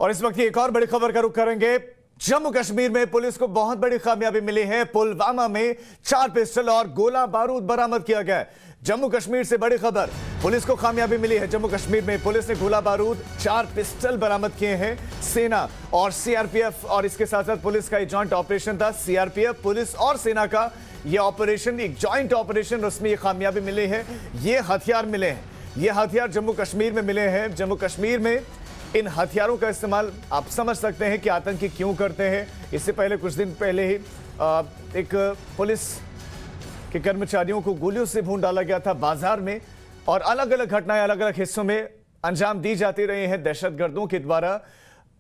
और इस वक्त एक और बड़ी खबर का रुख करेंगे। जम्मू कश्मीर में पुलिस को बहुत बड़ी कामयाबी मिली है। पुलवामा में 4 पिस्टल और गोला बारूद बरामद किया गया है। जम्मू कश्मीर से बड़ी खबर, पुलिस को कामयाबी मिली है। जम्मू कश्मीर में पुलिस ने गोला बारूद 4 पिस्टल बरामद किए हैं। सेना और सीआरपीएफ और इसके साथ साथ पुलिस का एक जॉइंट ऑपरेशन था। सीआरपीएफ, पुलिस और सेना का यह ऑपरेशन, एक जॉइंट ऑपरेशन, उसमें यह कामयाबी मिली है। ये हथियार मिले हैं, ये हथियार जम्मू कश्मीर में मिले हैं। जम्मू कश्मीर में इन हथियारों का इस्तेमाल आप समझ सकते हैं कि आतंकी क्यों करते हैं। इससे पहले कुछ दिन पहले ही एक पुलिस के कर्मचारियों को गोलियों से भून डाला गया था बाजार में, और अलग अलग घटनाएं अलग अलग हिस्सों में अंजाम दी जाती रही हैं दहशतगर्दों के द्वारा।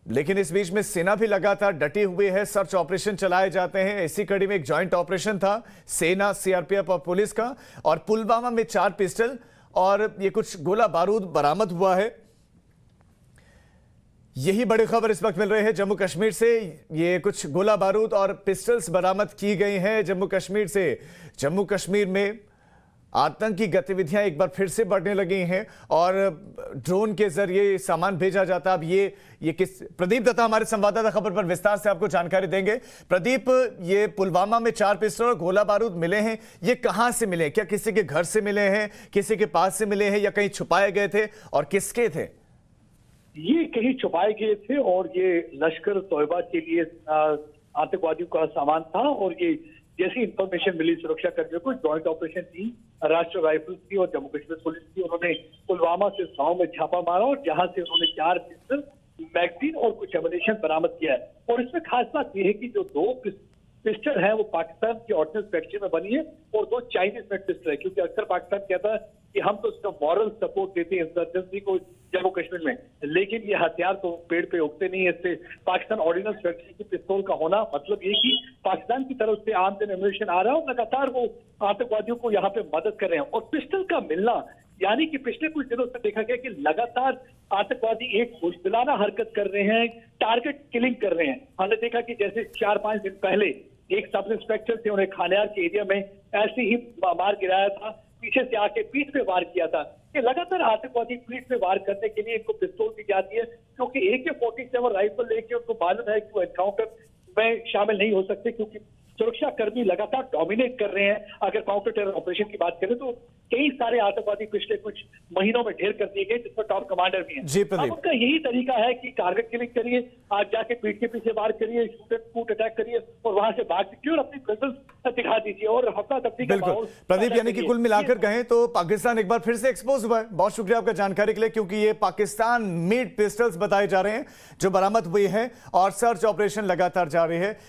लेकिन इस बीच में सेना भी लगातार डटी हुई है, सर्च ऑपरेशन चलाए जाते हैं। इसी कड़ी में एक जॉइंट ऑपरेशन था सेना, सीआरपीएफ और पुलिस का, और पुलवामा में 4 पिस्टल और ये कुछ गोला बारूद बरामद हुआ है। यही बड़ी खबर इस वक्त मिल रही है जम्मू कश्मीर से। ये कुछ गोला बारूद और पिस्टल्स बरामद की गई हैं जम्मू कश्मीर से। जम्मू कश्मीर में आतंकी गतिविधियां एक बार फिर से बढ़ने लगी हैं और ड्रोन के जरिए सामान भेजा जाता। अब ये किस, प्रदीप दत्ता हमारे संवाददाता खबर पर विस्तार से आपको जानकारी देंगे। प्रदीप, ये पुलवामा में 4 पिस्टल और गोला बारूद मिले हैं, ये कहां से मिले? क्या किसी के घर से मिले हैं, किसी के पास से मिले हैं, या कहीं छुपाए गए थे, और किसके थे? ये कहीं छुपाए गए थे और ये लश्कर तोयबा के लिए आतंकवादियों का सामान था। और ये जैसी इंफॉर्मेशन मिली सुरक्षा कर्मियों को, जॉइंट ऑपरेशन टीम, राष्ट्रीय राइफल्स की और जम्मू कश्मीर पुलिस की, उन्होंने पुलवामा से गांव में छापा मारा और जहां से उन्होंने 4 पिस्टल, मैगजीन और कुछ एमुनेशन बरामद किया है। और इसमें खास बात यह है कि जो 2 पिस्टल है वो पाकिस्तान की ऑर्डिनेंस फैक्ट्री में बनी है और 2 चाइनीज मेड पिस्टल है, क्योंकि अक्सर पाकिस्तान कहता है कि हम तो उसका मॉरल सपोर्ट देते हैं इंसर्जेंसी को जम्मू कश्मीर में, लेकिन ये हथियार तो पेड़ पे उगते नहीं है। इससे पाकिस्तान ऑर्डिनेंस फैक्ट्री की पिस्तौल का होना मतलब ये कि पाकिस्तान की तरफ से आमतौर एमुनेशन आ रहा है और लगातार वो आतंकवादियों को यहाँ पे मदद कर रहे हैं। और पिस्टल का मिलना, यानी कि पिछले कुछ दिनों से देखा गया कि लगातार आतंकवादी एक बुजदिलाना हरकत कर रहे हैं, टारगेट किलिंग कर रहे हैं। हमने देखा कि जैसे 4-5 दिन पहले एक सब इंस्पेक्टर थे, उन्हें खानियार के एरिया में ऐसे ही मार गिराया था, पीछे से आके पीठ पे वार किया था। ये लगातार आतंकवादी पीठ पे वार करने के लिए इनको पिस्तौल दी जाती है, क्योंकि AK-47 राइफल लेके उनको मालूम है कि वो एनकाउंटर में शामिल नहीं हो सकते, क्योंकि सुरक्षा कर्मी लगातार डोमिनेट कर रहे हैं। अगर काउंटर टेरर ऑपरेशन की बात करें तो कई सारे आतंकवादी पिछले कुछ महीनों में ढेर कर दिए गए, जिसमें टॉप कमांडर भी हैं। जी प्रदीप, अब उनका यही तरीका है कि टारगेट किलिंग करिए, आप जाके पीठ के पीछे वार करिए, शूट अटैक करिए और वहां से भाग दीजिए और अपनी प्रेजेंस दिखा दीजिए और हफ्ता तफ्ती का माहौल। प्रदीप, यानी कि कुल मिलाकर कहें तो पाकिस्तान एक बार फिर से एक्सपोज हुआ है। बहुत शुक्रिया आपका जानकारी के लिए, क्योंकि ये पाकिस्तान मेड पिस्टल्स बताए जा रहे हैं जो बरामद हुई हैं और सर्च ऑपरेशन लगातार जारी है।